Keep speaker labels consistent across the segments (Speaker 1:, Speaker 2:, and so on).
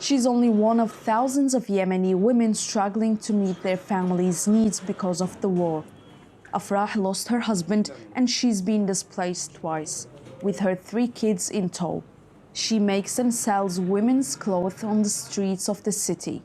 Speaker 1: She's only one of thousands of Yemeni women struggling to meet their families' needs because of the war. Afrah lost her husband and she's been displaced twice, with her 3 kids in tow. She makes and sells women's clothes on the streets of the city.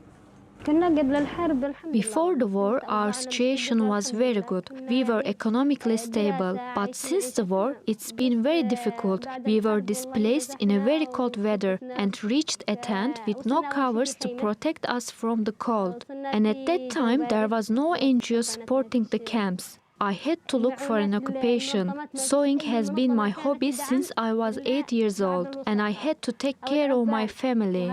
Speaker 2: Before the war, our situation was very good. We were economically stable. But since the war, it's been very difficult. We were displaced in a very cold weather and reached a tent with no covers to protect us from the cold. And at that time, there was no NGO supporting the camps. I had to look for an occupation. Sewing has been my hobby since I was 8 years old, and I had to take care of my family.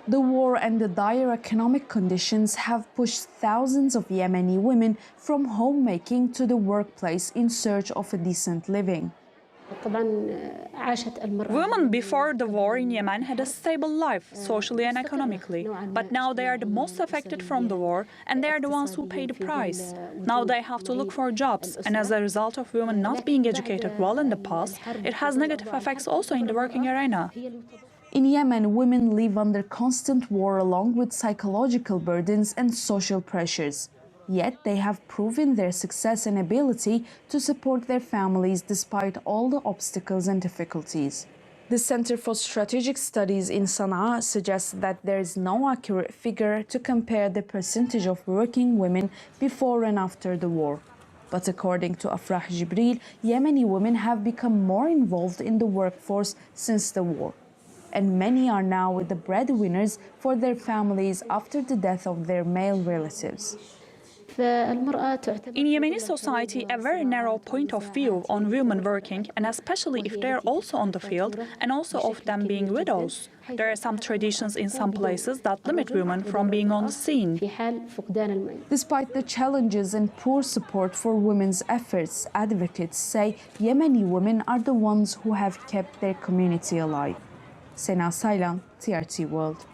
Speaker 1: The war and the dire economic conditions have pushed thousands of Yemeni women from homemaking to the workplace in search of a decent living.
Speaker 3: Women before the war in Yemen had a stable life, socially and economically. But now they are the most affected from the war, and they are the ones who pay the price. Now they have to look for jobs, and as a result of women not being educated well in the past, it has negative effects also in the working arena.
Speaker 1: In Yemen, women live under constant war along with psychological burdens and social pressures. Yet they have proven their success and ability to support their families despite all the obstacles and difficulties. The Center for Strategic Studies in Sana'a suggests that there is no accurate figure to compare the percentage of working women before and after the war. But according to Afrah Jibril, Yemeni women have become more involved in the workforce since the war. And many are now the breadwinners for their families after the death of their male relatives.
Speaker 3: In Yemeni society, a very narrow point of view on women working, and especially if they are also on the field, and also of them being widows. There are some traditions in some places that limit women from being on the scene.
Speaker 1: Despite the challenges and poor support for women's efforts, advocates say Yemeni women are the ones who have kept their community alive. Sena Saylan, TRT World.